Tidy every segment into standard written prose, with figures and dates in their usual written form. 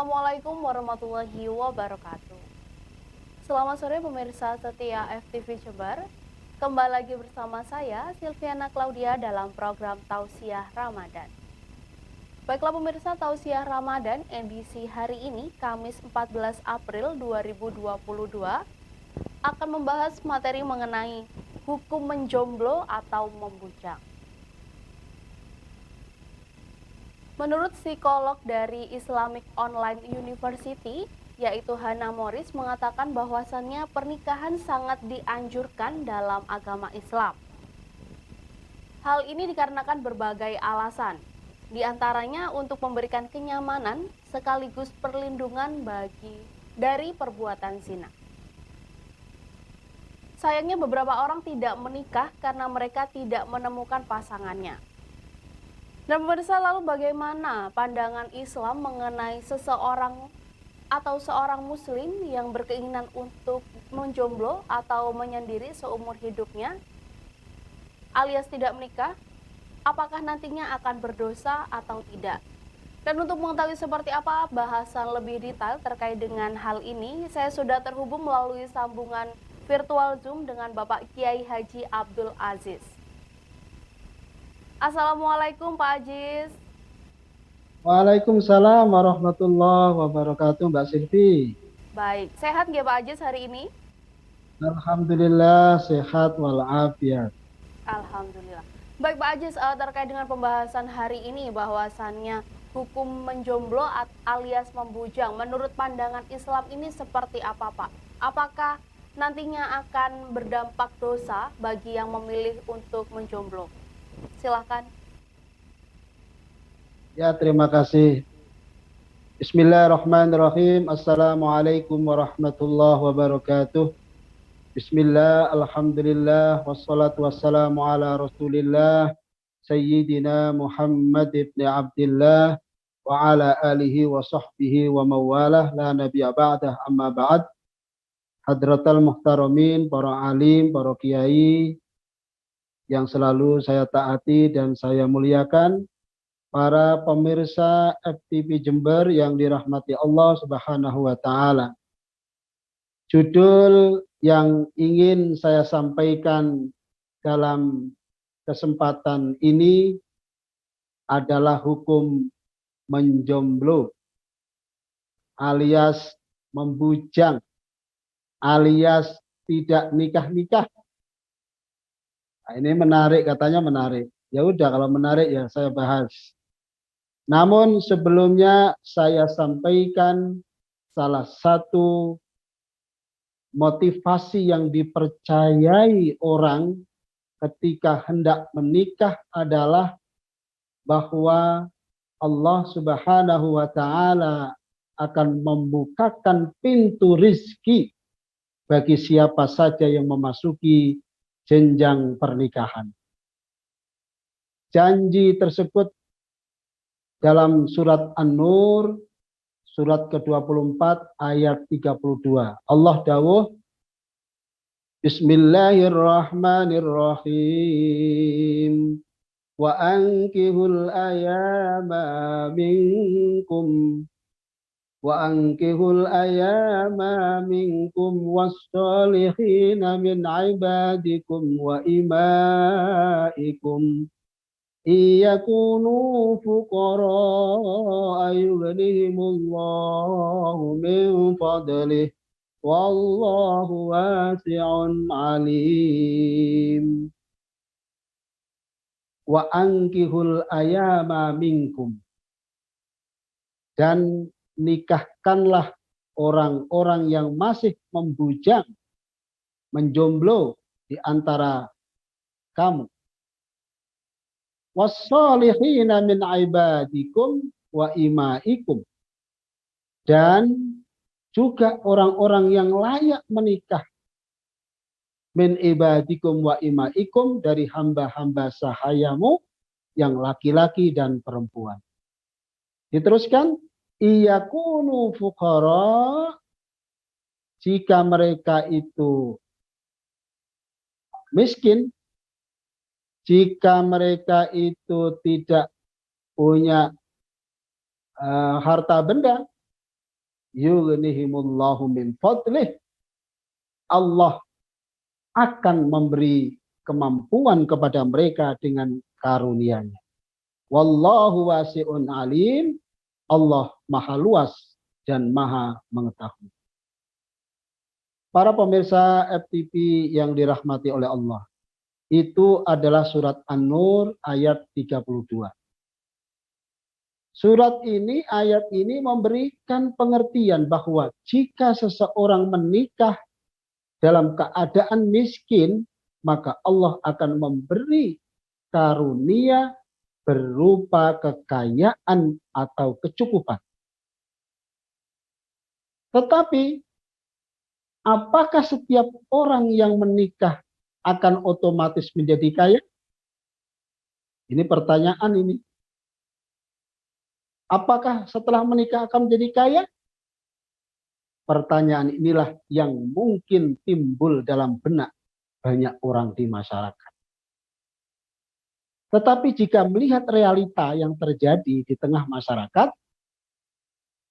Assalamualaikum warahmatullahi wabarakatuh. Selamat sore pemirsa setia FTV Jember. Kembali lagi bersama saya Silviana Claudia dalam program Tausiah Ramadan. Baiklah pemirsa, Tausiah Ramadan edisi hari ini Kamis 14 April 2022 akan membahas materi mengenai hukum menjomblo atau membujang. Menurut psikolog dari Islamic Online University, yaitu Hana Morris, mengatakan bahwasannya pernikahan sangat dianjurkan dalam agama Islam. Hal ini dikarenakan berbagai alasan, di antaranya untuk memberikan kenyamanan sekaligus perlindungan dari perbuatan zina. Sayangnya beberapa orang tidak menikah karena mereka tidak menemukan pasangannya. Dan pemirsa, lalu bagaimana pandangan Islam mengenai seseorang atau seorang muslim yang berkeinginan untuk menjomblo atau menyendiri seumur hidupnya alias tidak menikah? Apakah nantinya akan berdosa atau tidak? Dan untuk mengetahui seperti apa bahasan lebih detail terkait dengan hal ini, saya sudah terhubung melalui sambungan virtual Zoom dengan Bapak Kiai Haji Abdul Aziz. Assalamualaikum Pak Aziz. Waalaikumsalam warahmatullahi wabarakatuh, Mbak Silvi. Baik, sehat nggak Pak Aziz hari ini? Alhamdulillah sehat walafiat. Alhamdulillah. Baik Pak Aziz, terkait dengan pembahasan hari ini bahwasannya hukum menjomblo alias membujang, menurut pandangan Islam ini seperti apa Pak? Apakah nantinya akan berdampak dosa bagi yang memilih untuk menjomblo? Silakan. Ya, terima kasih. Bismillahirrahmanirrahim. Assalamualaikum warahmatullahi wabarakatuh. Bismillah, alhamdulillah, wassalatu wassalamu ala rasulillah, Sayyidina Muhammad ibn Abdillah, wa ala alihi wa sahbihi wa mawalah, la nabiya ba'dah, amma ba'd. Hadratal muhtaramin, para alim, para kiai, yang selalu saya taati dan saya muliakan, para pemirsa FTV Jember yang dirahmati Allah Subhanahu wa Ta'ala. Judul yang ingin saya sampaikan dalam kesempatan ini adalah hukum menjomblo alias membujang alias tidak nikah-nikah. Nah, ini menarik, katanya menarik. Ya udah, kalau menarik ya saya bahas. Namun sebelumnya saya sampaikan salah satu motivasi yang dipercayai orang ketika hendak menikah adalah bahwa Allah Subhanahu wa Ta'ala akan membukakan pintu rizki bagi siapa saja yang memasuki jenjang pernikahan. Janji tersebut dalam surat An-Nur, surat ke-24 ayat 32. Allah dawuh, Bismillahirrahmanirrahim. Wa ankihul ayama minkum was-salihina min ibadikum wa imaikum iyakunu fuqara yughnihimullahu min fadlih wallahu wasi'un alim. Wa ankihul ayama minkum, dan nikahkanlah orang-orang yang masih membujang, menjomblo di antara kamu. Was-salihina min ibadikum wa imaikum, dan juga orang-orang yang layak menikah, min ibadikum wa imaikum, dari hamba-hamba sahayamu yang laki-laki dan perempuan. Diteruskan, iyakunu fuqara, jika mereka itu miskin, jika mereka itu tidak punya harta benda, yughnihimullahu min fadlih. Allah akan memberi kemampuan kepada mereka dengan karunia-Nya. Wallahu wasi'un alim. Allah maha luas dan maha mengetahui. Para pemirsa FTV yang dirahmati oleh Allah, itu adalah surat An-Nur ayat 32. Surat ini, ayat ini memberikan pengertian bahwa jika seseorang menikah dalam keadaan miskin, maka Allah akan memberi karunia berupa kekayaan atau kecukupan. Tetapi, apakah setiap orang yang menikah akan otomatis menjadi kaya? Ini pertanyaan ini. Apakah setelah menikah akan menjadi kaya? Pertanyaan inilah yang mungkin timbul dalam benak banyak orang di masyarakat. Tetapi jika melihat realita yang terjadi di tengah masyarakat,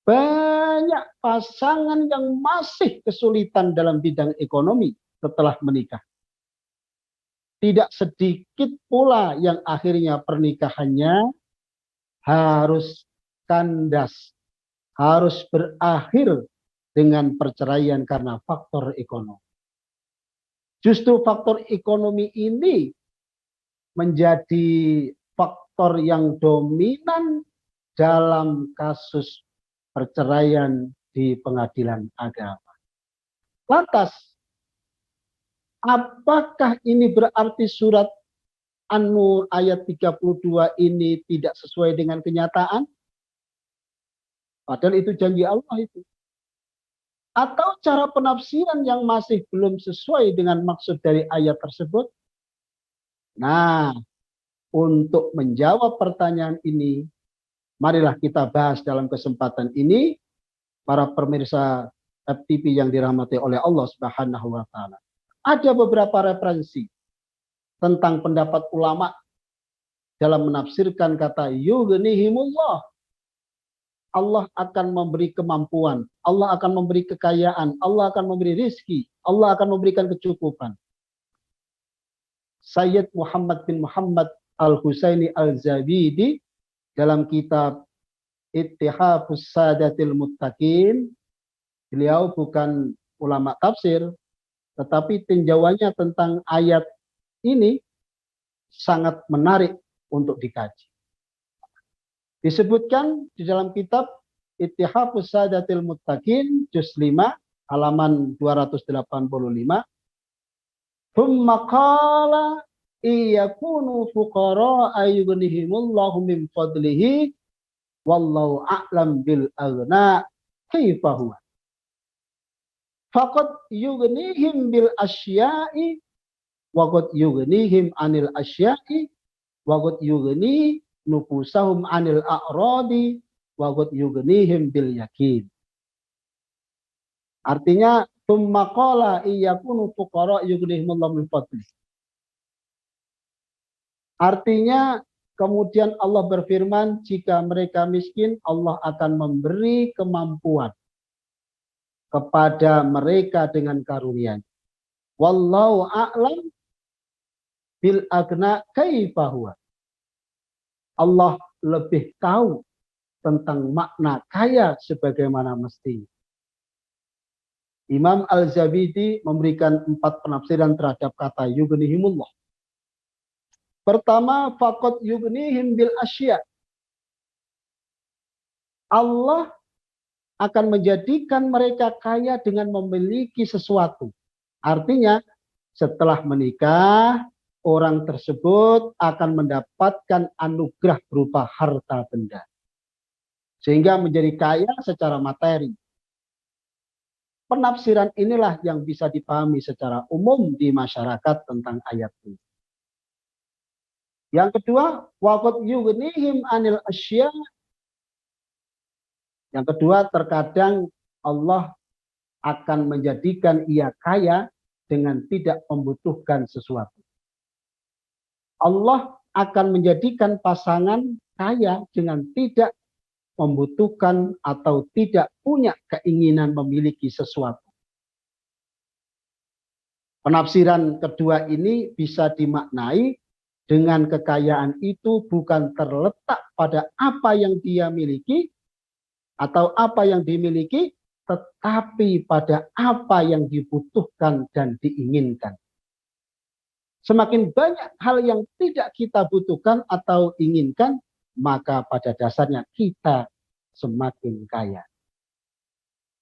banyak pasangan yang masih kesulitan dalam bidang ekonomi setelah menikah. Tidak sedikit pula yang akhirnya pernikahannya harus kandas, harus berakhir dengan perceraian karena faktor ekonomi. Justru faktor ekonomi ini menjadi faktor yang dominan dalam kasus perceraian di pengadilan agama. Lantas, apakah ini berarti surat An-Nur ayat 32 ini tidak sesuai dengan kenyataan? Padahal itu janji Allah itu. Atau cara penafsiran yang masih belum sesuai dengan maksud dari ayat tersebut? Nah, untuk menjawab pertanyaan ini, marilah kita bahas dalam kesempatan ini, para pemirsa FTV yang dirahmati oleh Allah Subhanahu wa Ta'ala. Ada beberapa referensi tentang pendapat ulama dalam menafsirkan kata yughnihimullah. Allah akan memberi kemampuan, Allah akan memberi kekayaan, Allah akan memberi rizki, Allah akan memberikan kecukupan. Sayyid Muhammad bin Muhammad Al-Husaini Al-Zabidi dalam kitab Ittihafus Sadatil Muttaqin, beliau bukan ulama tafsir, tetapi tinjauannya tentang ayat ini sangat menarik untuk dikaji. Disebutkan di dalam kitab Ittihafus Sadatil Muttaqin, juz 5, halaman 285. Thumma qala iyakunu fuqara'a yughnihimullahu min fadlihi wallahu a'lam bil aghna kaifa huwa. Faqad yughnihim bil asya'i wa qad yughnihim anil asya'i wa qad yughni nufusahum anil a'radi wa qad yughnihim bil yakin. Artinya tsumma qala iyakunu fuqara yughnihimullahu min fadli. Artinya kemudian Allah berfirman, jika mereka miskin, Allah akan memberi kemampuan kepada mereka dengan karunia-Nya. Wallahu a'lam bil aghna kaifa huwa. Allah lebih tahu tentang makna kaya sebagaimana mestinya. Imam Al-Zabidi memberikan 4 penafsiran terhadap kata yughnihimullah. Pertama, faqad yughnihim bil asya. Allah akan menjadikan mereka kaya dengan memiliki sesuatu. Artinya, setelah menikah, orang tersebut akan mendapatkan anugerah berupa harta benda. Sehingga menjadi kaya secara materi. Penafsiran inilah yang bisa dipahami secara umum di masyarakat tentang ayat ini. Yang kedua, waqad yughnihim anil asya. Yang kedua, terkadang Allah akan menjadikan ia kaya dengan tidak membutuhkan sesuatu. Allah akan menjadikan pasangan kaya dengan tidak membutuhkan atau tidak punya keinginan memiliki sesuatu. Penafsiran kedua ini bisa dimaknai dengan kekayaan itu bukan terletak pada apa yang dia miliki atau apa yang dimiliki, tetapi pada apa yang dibutuhkan dan diinginkan. Semakin banyak hal yang tidak kita butuhkan atau inginkan, maka pada dasarnya kita semakin kaya.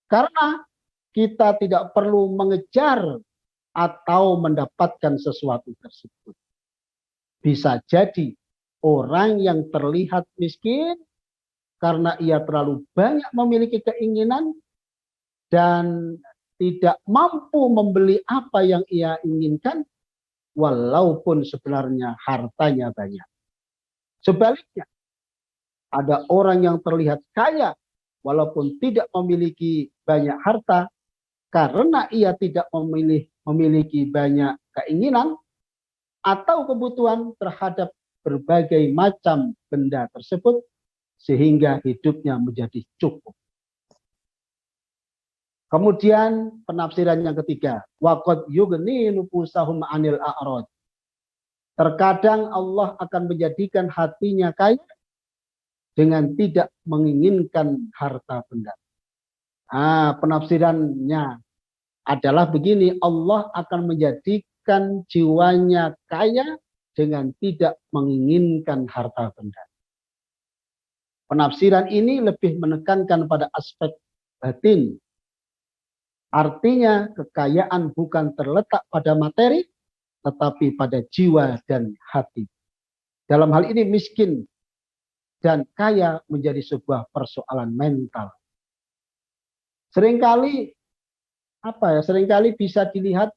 Karena kita tidak perlu mengejar atau mendapatkan sesuatu tersebut. Bisa jadi orang yang terlihat miskin karena ia terlalu banyak memiliki keinginan dan tidak mampu membeli apa yang ia inginkan, walaupun sebenarnya hartanya banyak. Sebaliknya, ada orang yang terlihat kaya walaupun tidak memiliki banyak harta karena ia tidak memiliki banyak keinginan atau kebutuhan terhadap berbagai macam benda tersebut sehingga hidupnya menjadi cukup. Kemudian penafsiran yang ketiga, waqad yughni nufusahum 'anil a'rad. Terkadang Allah akan menjadikan hatinya kaya dengan tidak menginginkan harta benda. Penafsirannya adalah begini, Allah akan menjadikan jiwanya kaya dengan tidak menginginkan harta benda. Penafsiran ini lebih menekankan pada aspek batin. Artinya kekayaan bukan terletak pada materi, tetapi pada jiwa dan hati. Dalam hal ini miskin dan kaya menjadi sebuah persoalan mental. Seringkali bisa dilihat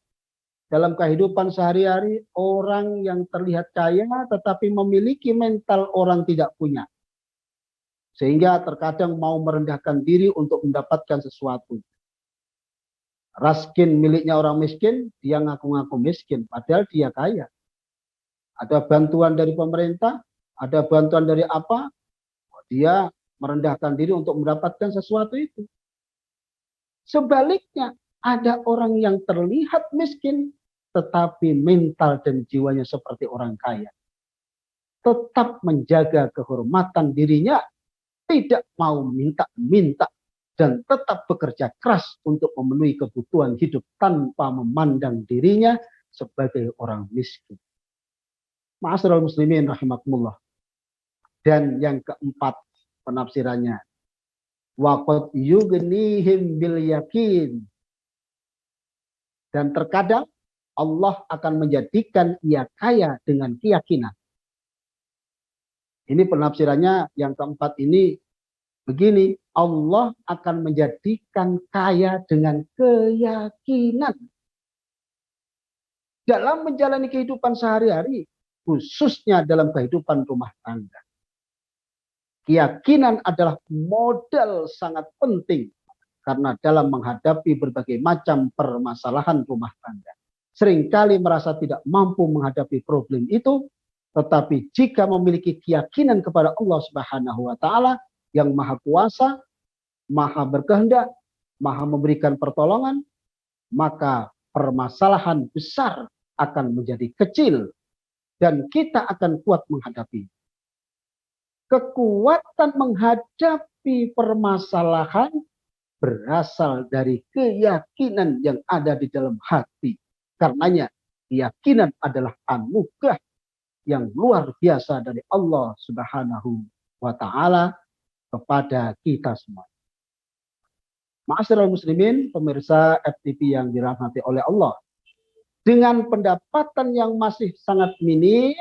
dalam kehidupan sehari-hari orang yang terlihat kaya tetapi memiliki mental orang tidak punya. Sehingga terkadang mau merendahkan diri untuk mendapatkan sesuatu. Raskin miliknya orang miskin, dia ngaku-ngaku miskin, padahal dia kaya. Ada bantuan dari pemerintah, ada bantuan dari apa, dia merendahkan diri untuk mendapatkan sesuatu itu. Sebaliknya, ada orang yang terlihat miskin, tetapi mental dan jiwanya seperti orang kaya. Tetap menjaga kehormatan dirinya, tidak mau minta-minta, dan tetap bekerja keras untuk memenuhi kebutuhan hidup tanpa memandang dirinya sebagai orang miskin. Ma'asyiral muslimin rahimakumullah. Dan yang keempat penafsirannya, waqad yughnihim bil yakin. Dan terkadang Allah akan menjadikan ia kaya dengan keyakinan. Ini penafsirannya yang keempat ini begini, Allah akan menjadikan kaya dengan keyakinan. Dalam menjalani kehidupan sehari-hari, khususnya dalam kehidupan rumah tangga. Keyakinan adalah modal sangat penting karena dalam menghadapi berbagai macam permasalahan rumah tangga. Seringkali merasa tidak mampu menghadapi problem itu, tetapi jika memiliki keyakinan kepada Allah Subhanahu wa taala yang maha kuasa, maha berkehendak, maha memberikan pertolongan, maka permasalahan besar akan menjadi kecil dan kita akan kuat menghadapi. Kekuatan menghadapi permasalahan berasal dari keyakinan yang ada di dalam hati. Karenanya keyakinan adalah anugerah yang luar biasa dari Allah Subhanahu wa taala kepada kita semua. Ma'asyiral muslimin, pemirsa FTV yang dirahmati oleh Allah. Dengan pendapatan yang masih sangat minim,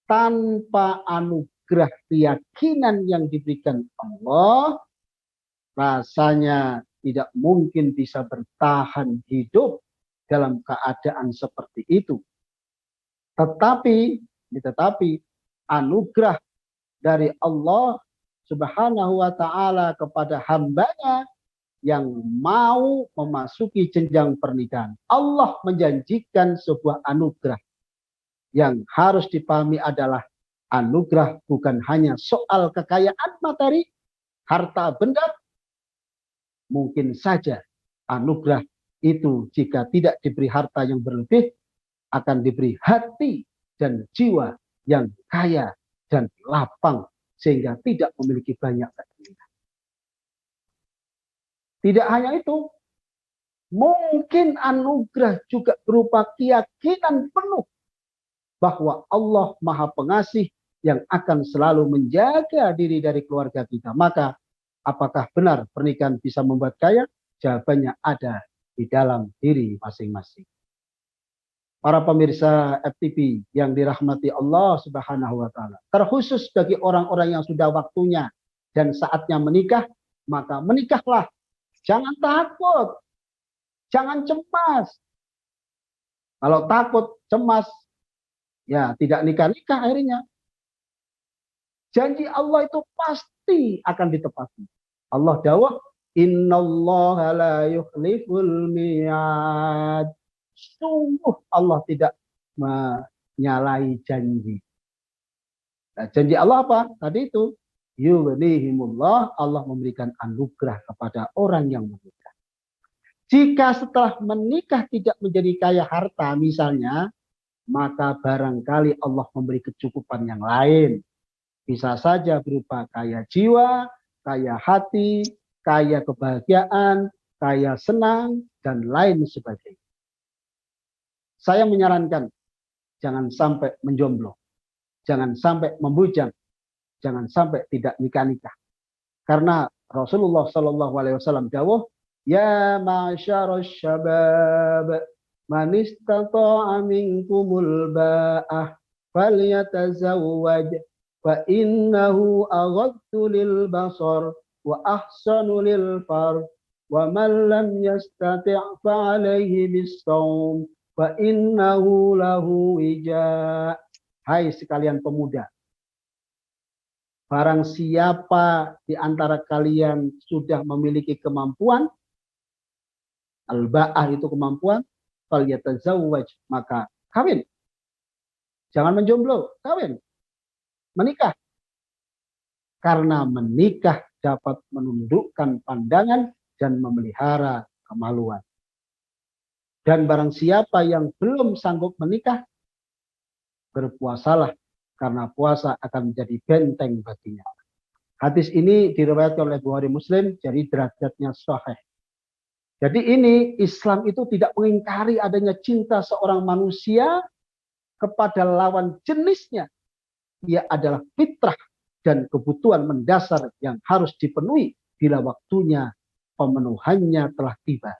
tanpa anugerah keyakinan yang diberikan Allah, rasanya tidak mungkin bisa bertahan hidup dalam keadaan seperti itu. Tetapi anugerah dari Allah Subhanahu wa taala kepada hambanya yang mau memasuki jenjang pernikahan. Allah menjanjikan sebuah anugerah yang harus dipahami adalah anugerah bukan hanya soal kekayaan materi, harta benda, mungkin saja anugerah itu jika tidak diberi harta yang berlebih, akan diberi hati dan jiwa yang kaya dan lapang, sehingga tidak memiliki banyak keinginan. Tidak hanya itu, mungkin anugerah juga berupa keyakinan penuh bahwa Allah Maha Pengasih yang akan selalu menjaga diri dari keluarga kita. Maka apakah benar pernikahan bisa membuat kaya? Jawabannya ada di dalam diri masing-masing. Para pemirsa FTV yang dirahmati Allah Subhanahu wa taala, terkhusus bagi orang-orang yang sudah waktunya dan saatnya menikah, maka menikahlah. Jangan takut, jangan cemas. Kalau takut, cemas, ya tidak nikah-nikah akhirnya. Janji Allah itu pasti akan ditepati. Allah dawuh, innallaha la yukhliful mi'ad. Sungguh Allah tidak menyalahi janji. Nah, janji Allah apa? Tadi itu, yughnihimullah, Allah memberikan anugerah kepada orang yang menikah. Jika setelah menikah tidak menjadi kaya harta misalnya, maka barangkali Allah memberi kecukupan yang lain. Bisa saja berupa kaya jiwa, kaya hati, kaya kebahagiaan, kaya senang, dan lain sebagainya. Saya menyarankan, jangan sampai menjomblo, jangan sampai membujang, jangan sampai tidak nikah-nikah. Karena Rasulullah SAW dawuh, ya ma'syarasy syabab, man istata'a minkumul ba'ah falyatazawwaj. Fa innahu aghaddu lil basar wa ahsanu lil far wa man lam yastati' fa alayhi bis-shaum fa innahu lahu wija. Hai sekalian pemuda, barang siapa di antara kalian sudah memiliki kemampuan, al-ba'ah itu kemampuan, falyatazawwaj, maka kawin. Jangan menjomblo, kawin. Menikah. Karena menikah dapat menundukkan pandangan dan memelihara kemaluan. Dan barang siapa yang belum sanggup menikah, berpuasalah, karena puasa akan menjadi benteng baginya. Hadis ini diriwayatkan oleh Bukhari Muslim, jadi derajatnya sahih. Jadi ini Islam itu tidak mengingkari adanya cinta seorang manusia kepada lawan jenisnya. Ia adalah fitrah dan kebutuhan mendasar yang harus dipenuhi bila waktunya pemenuhannya telah tiba.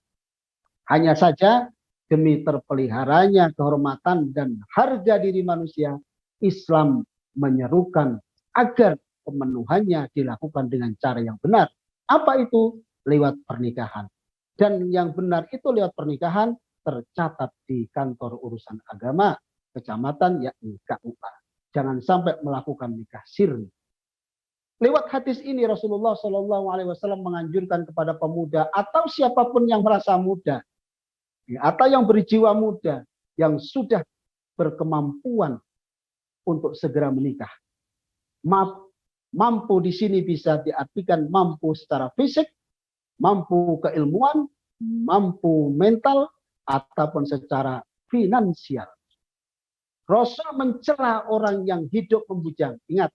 Hanya saja demi terpeliharanya kehormatan dan harga diri manusia, Islam menyerukan agar pemenuhannya dilakukan dengan cara yang benar. Apa itu? Lewat pernikahan. Dan yang benar itu lewat pernikahan tercatat di kantor urusan agama, kecamatan, yakni KUA. Jangan sampai melakukan nikah sirri. Lewat hadis ini Rasulullah SAW menganjurkan kepada pemuda atau siapapun yang merasa muda, atau yang berjiwa muda, yang sudah berkemampuan untuk segera menikah. Mampu di sini bisa diartikan mampu secara fisik, mampu keilmuan, mampu mental, ataupun secara finansial. Rasul mencela orang yang hidup membujang. Ingat,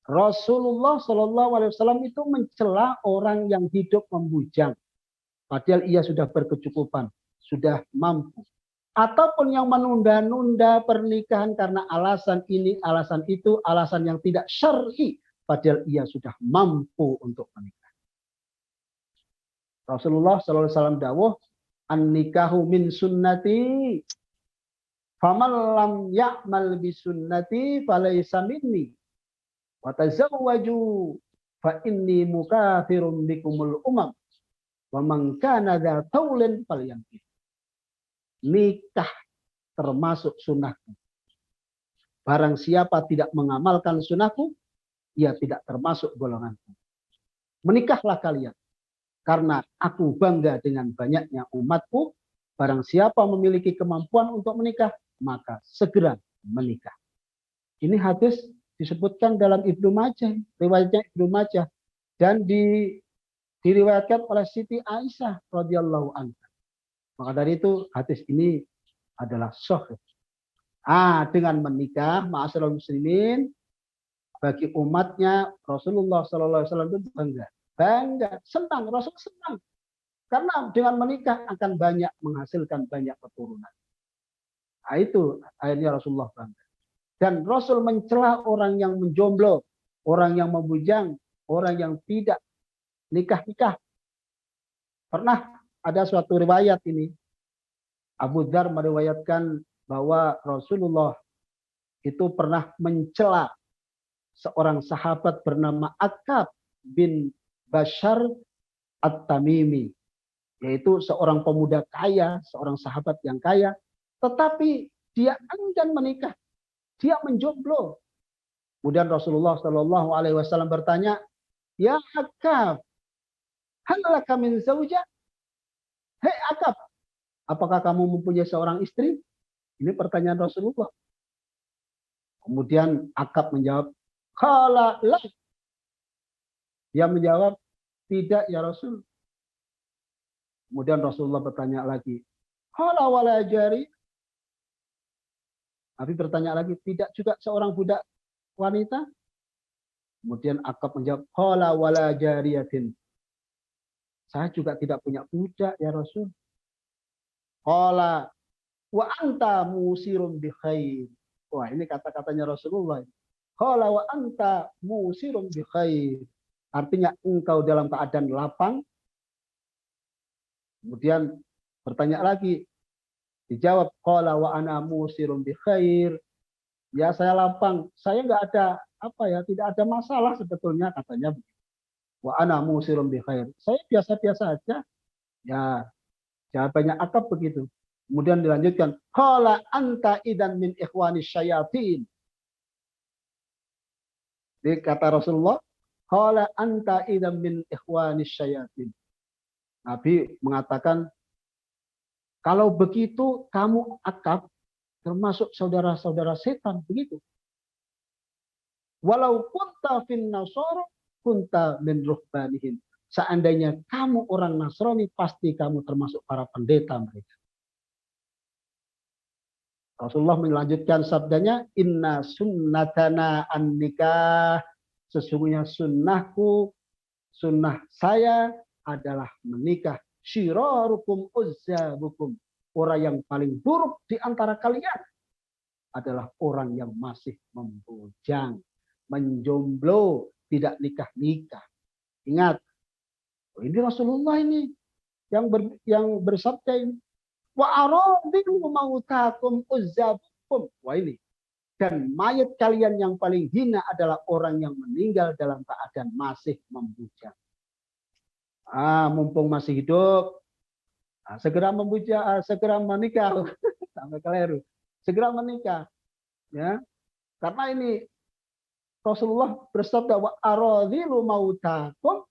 Rasulullah SAW itu mencela orang yang hidup membujang. Padahal ia sudah berkecukupan, sudah mampu. Ataupun yang menunda-nunda pernikahan karena alasan ini, alasan itu, alasan yang tidak syar'i. Padahal ia sudah mampu untuk menikah. Rasulullah SAW dawuh, an-nikahu min sunnati. Faman lam ya'mal bisunnati falaysa minni. Wa tazawwaju fa inni mukafirun bikumul umam. Wa man kana dza taulin falyanki. Nikah termasuk sunnahku. Barang siapa tidak mengamalkan sunnahku, ia tidak termasuk golonganku. Menikahlah kalian, karena aku bangga dengan banyaknya umatku. Barang siapa memiliki kemampuan untuk menikah, maka segera menikah. Ini hadis disebutkan dalam Ibnu Majah, riwayatnya Ibnu Majah. dan diriwayatkan oleh Siti Aisyah radhiyallahu anha. Maka dari itu hadis ini adalah sahih. Dengan menikah, ma'asyiral muslimin, bagi umatnya Rasulullah Sallallahu Alaihi Wasallam itu bangga, senang. Rasul senang karena dengan menikah akan banyak menghasilkan banyak keturunan. Itu akhirnya Rasulullah bangga. Dan Rasul mencela orang yang menjomblo, orang yang membujang, orang yang tidak nikah-nikah. Pernah ada suatu riwayat ini, Abu Dzar meriwayatkan bahwa Rasulullah itu pernah mencela seorang sahabat bernama Akab bin Bashar At-Tamimi, yaitu seorang pemuda kaya, seorang sahabat yang kaya, tetapi dia enggan menikah, dia menjomblo. Kemudian Rasulullah Shallallahu Alaihi Wasallam bertanya, ya Akab, hal laka min zaujah? Hei Akab, apakah kamu mempunyai seorang istri? Ini pertanyaan Rasulullah. Kemudian Akab menjawab, qala la. Dia menjawab, tidak ya Rasul. Kemudian Rasulullah bertanya lagi, qala wala jari. Nabi bertanya lagi, tidak juga seorang budak wanita? Kemudian Akab menjawab, qala wala jariyatin. Saya juga tidak punya budak ya Rasul. Qala wa anta musirum bi khair. Wah, ini kata-katanya Rasulullah. Qala wa anta musirum bi khair. Artinya engkau dalam keadaan lapang. Kemudian bertanya lagi. Dijawab qala wa ana musirum bi khair. Ya saya lapang. Saya enggak ada tidak ada masalah sebetulnya katanya. Wa ana musirum bi khair. Saya biasa-biasa aja. Ya, jawabannya Akab begitu. Kemudian dilanjutkan, qala anta idan min ikhwani syayatin. Jadi kata Rasulullah, qala anta idan min ikhwani syayatin. Nabi mengatakan, kalau begitu kamu Akab termasuk saudara-saudara setan, begitu. Walau kunta fin nasara kunta min ruhbanihim. Seandainya kamu orang Nasrani, pasti kamu termasuk para pendeta mereka. Rasulullah melanjutkan sabdanya, inna sunnatana an-nikah. Sesungguhnya sunnahku, sunnah saya adalah menikah. Syirarukum uzzabukum. Orang yang paling buruk di antara kalian adalah orang yang masih membujang, menjomblo, tidak nikah-nikah. Ingat, ini Rasulullah ini yang bersabda ini. Wa aradilu mautakum uzzabukum. Wah ini. Dan mayat kalian yang paling hina adalah orang yang meninggal dalam keadaan masih membujang. Mumpung masih hidup, segera membujang, segera menikah. Sampai keliru. Segera menikah. Ya. Karena ini Rasulullah bersabda wa aradilu mautakum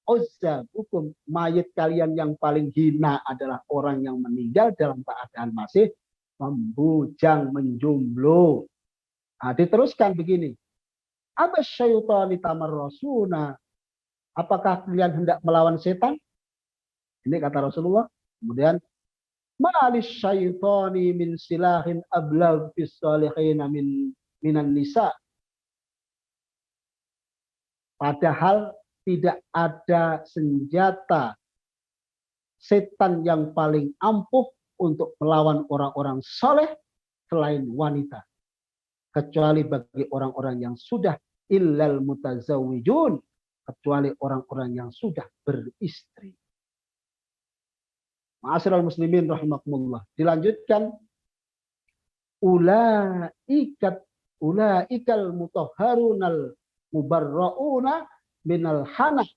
uzzabukum. Mayat kalian yang paling hina adalah orang yang meninggal dalam keadaan masih membujang, menjomblo. Diteruskan begini. Abas syaitani tamarrasuna. Apakah kalian hendak melawan setan? Ini kata Rasulullah. Kemudian ma'alis syaitani min silahin ablagh bis salihina minan nisa. Padahal tidak ada senjata setan yang paling ampuh untuk melawan orang-orang soleh selain wanita. Kecuali bagi orang-orang yang sudah illal mutazawwijun. Kecuali orang-orang yang sudah beristri. Ma'asyiral muslimin rahimakumullah. Dilanjutkan. Ulaikal mutahharunal mubarrauna minal hana.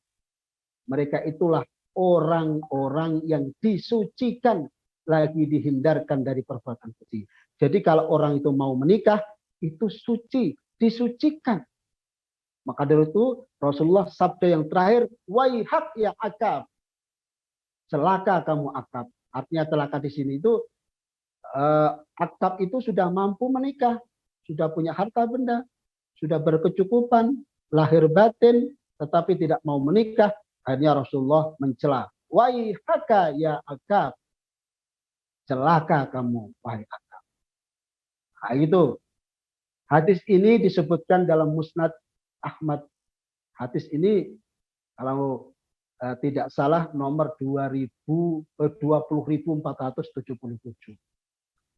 Mereka itulah orang-orang yang disucikan, lagi dihindarkan dari perbuatan keji. Jadi kalau orang itu mau menikah, itu suci, disucikan. Maka dari itu Rasulullah sabda yang terakhir, waihak ya Akab. Celaka kamu Akab. Artinya celaka di sini itu Akab itu sudah mampu menikah, sudah punya harta benda, sudah berkecukupan, lahir batin, tetapi tidak mau menikah. Akhirnya Rasulullah mencela. Waihaka ya Akab. Celaka kamu, wahai Akab. Nah, itu. Hadis ini disebutkan dalam Musnad Ahmad. Hadis ini kalau tidak salah nomor 20.477.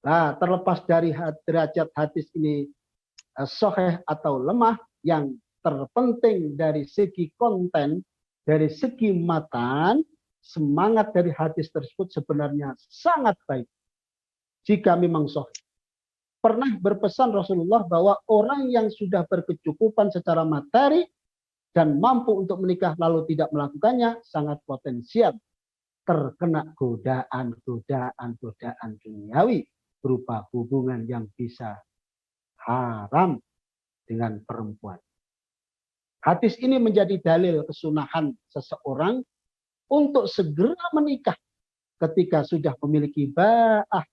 Nah, terlepas dari derajat hadis ini sahih atau lemah, yang terpenting dari segi konten, dari segi matan, semangat dari hadis tersebut sebenarnya sangat baik. Jika memang sahih. Pernah berpesan Rasulullah bahwa orang yang sudah berkecukupan secara materi dan mampu untuk menikah lalu tidak melakukannya sangat potensial terkena godaan duniawi berupa hubungan yang bisa haram dengan perempuan. Hadis ini menjadi dalil kesunahan seseorang untuk segera menikah ketika sudah memiliki ba'ah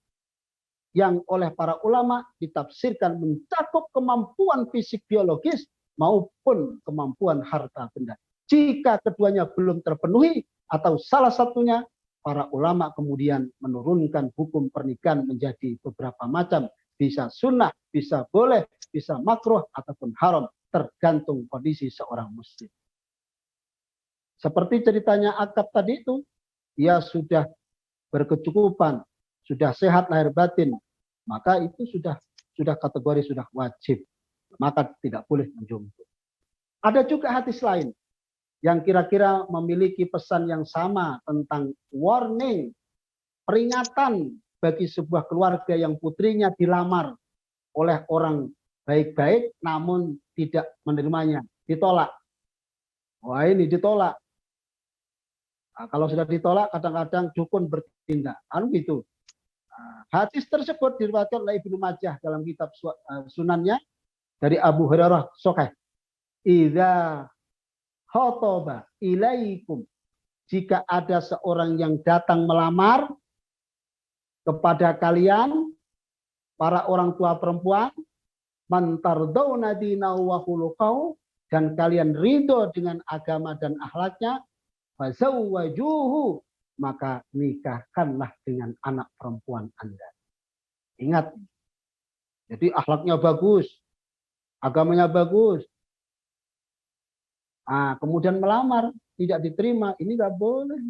yang oleh para ulama ditafsirkan mencakup kemampuan fisik biologis maupun kemampuan harta benda. Jika keduanya belum terpenuhi atau salah satunya, para ulama kemudian menurunkan hukum pernikahan menjadi beberapa macam. Bisa sunnah, bisa boleh, bisa makruh, ataupun haram. Tergantung kondisi seorang muslim. Seperti ceritanya Akab tadi itu, dia sudah berkecukupan, sudah sehat lahir batin, maka itu sudah kategori sudah wajib, maka tidak boleh menjumpai. Ada juga hadis lain yang kira-kira memiliki pesan yang sama tentang warning, peringatan bagi sebuah keluarga yang putrinya dilamar oleh orang baik-baik namun tidak menerimanya, ditolak. Wah, ini ditolak. Nah, kalau sudah ditolak, kadang-kadang dukun bertindak. Gitu. Hadis tersebut diriwayatkan oleh Ibnu Majah dalam kitab sunannya dari Abu Hurairah sahih. Idza khotoba ilaikum, jika ada seorang yang datang melamar kepada kalian, para orang tua perempuan, man tardawna dinahu wa khuluqahu, dan kalian ridho dengan agama dan akhlaknya, fazawwajuhu, maka nikahkanlah dengan anak perempuan Anda. Ingat, jadi akhlaknya bagus, agamanya bagus. Nah, kemudian melamar, tidak diterima, ini nggak boleh.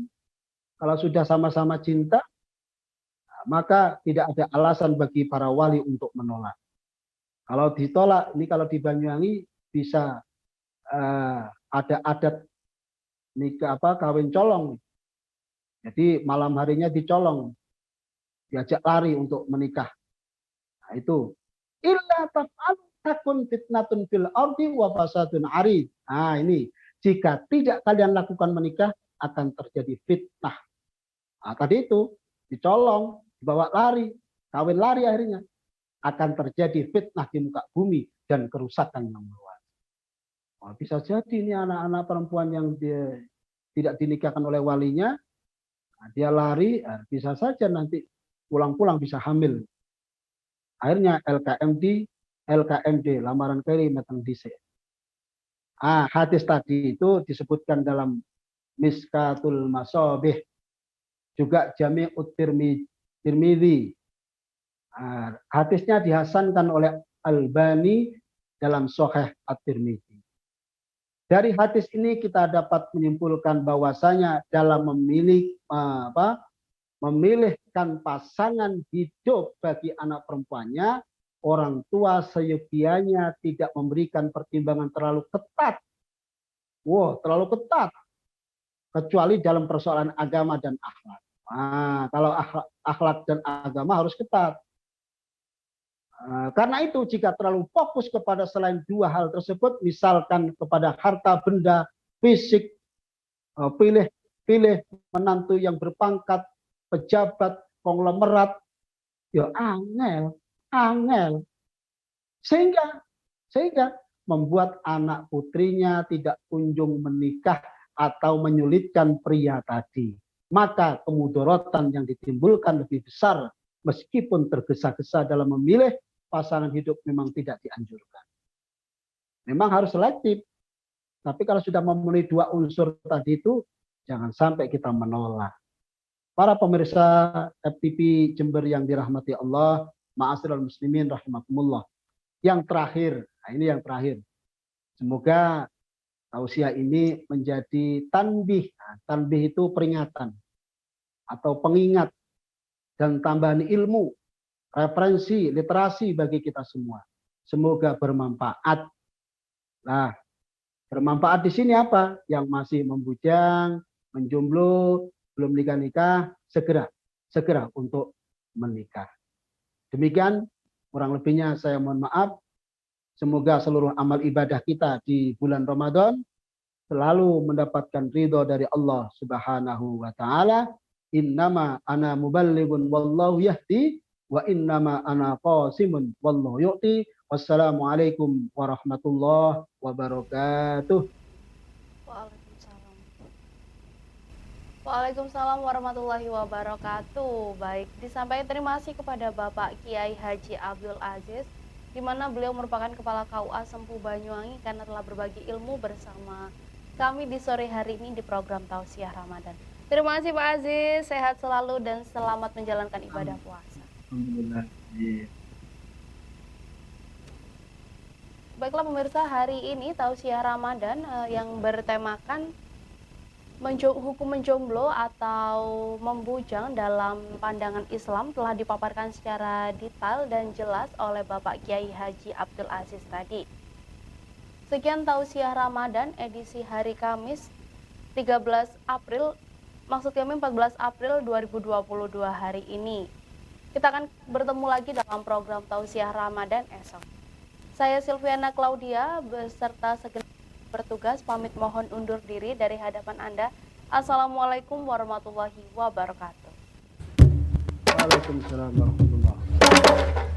Kalau sudah sama-sama cinta, maka tidak ada alasan bagi para wali untuk menolak. Kalau ditolak, ini kalau di Banyuwangi bisa ada adat nikah kawin colong. Jadi malam harinya dicolong, diajak lari untuk menikah. Nah, itu illa taf'alu takun fitnatun fil ardi wa fasadun arid. Nah, ini jika tidak kalian lakukan menikah akan terjadi fitnah. Nah, tadi itu dicolong, dibawa lari, kawin lari akhirnya akan terjadi fitnah di muka bumi dan kerusakan yang meluas. Nah, bisa jadi ini anak-anak perempuan yang dia tidak dinikahkan oleh walinya, dia lari, bisa saja nanti pulang-pulang bisa hamil. Akhirnya LKMD, lamaran kiri metang dise. Hadis tadi itu disebutkan dalam Miskatul Masabih, juga Jami'ut Tirmidzi. Hadisnya dihasankan oleh Albani dalam Sahih At-Tirmidzi. Dari hadis ini kita dapat menyimpulkan bahwasanya dalam memilihkan pasangan hidup bagi anak perempuannya, orang tua seyogianya tidak memberikan pertimbangan terlalu ketat. Terlalu ketat. Kecuali dalam persoalan agama dan akhlak. Kalau akhlak dan agama harus ketat. Karena itu jika terlalu fokus kepada selain dua hal tersebut, misalkan kepada harta benda, fisik, pilih menantu yang berpangkat, pejabat, konglomerat, ya angel. Sehingga membuat anak putrinya tidak kunjung menikah atau menyulitkan pria tadi. Maka kemudorotan yang ditimbulkan lebih besar meskipun tergesa-gesa dalam memilih pasangan hidup memang tidak dianjurkan. Memang harus selektif. Tapi kalau sudah memenuhi dua unsur tadi itu, jangan sampai kita menolak. Para pemirsa FTV Jember yang dirahmati Allah, ma'asyiral muslimin rahimakumullah. Yang terakhir, nah ini yang terakhir. Semoga tausiah ini menjadi tanbih. Nah, tanbih itu peringatan atau pengingat dan tambahan ilmu, referensi, literasi bagi kita semua. Semoga bermanfaat. Nah, bermanfaat di sini apa? Yang masih membujang, menjomblo, belum nikah-nikah, segera untuk menikah. Demikian kurang lebihnya saya mohon maaf. Semoga seluruh amal ibadah kita di bulan Ramadan selalu mendapatkan ridho dari Allah Subhanahu wa taala. Innama ana muballighun wallahu yahdi wa innama ana qasimun wallahu yu'ti. Wassalamualaikum warahmatullahi wabarakatuh. Waalaikumsalam. Waalaikumsalam warahmatullahi wabarakatuh. Baik, disampaikan terima kasih kepada Bapak Kiai Haji Abdul Aziz, di mana beliau merupakan Kepala KUA Sempu Banyuwangi, karena telah berbagi ilmu bersama kami di sore hari ini di program Tausiah Ramadan. Terima kasih Pak Aziz, sehat selalu dan selamat menjalankan ibadah puasa. Alhamdulillah. Baiklah pemirsa, hari ini Tausiah Ramadan yang bertemakan hukum menjomblo atau membujang dalam pandangan Islam telah dipaparkan secara detail dan jelas oleh Bapak Kiai Haji Abdul Aziz tadi. Sekian Tausiah Ramadan edisi hari Kamis 13 April, maksud kami 14 April 2022 hari ini. Kita akan bertemu lagi dalam program Tausiah Ramadan esok. Saya Silviana Claudia beserta segenap bertugas pamit mohon undur diri dari hadapan Anda. Assalamualaikum warahmatullahi wabarakatuh. Waalaikumsalam warahmatullahi wabarakatuh.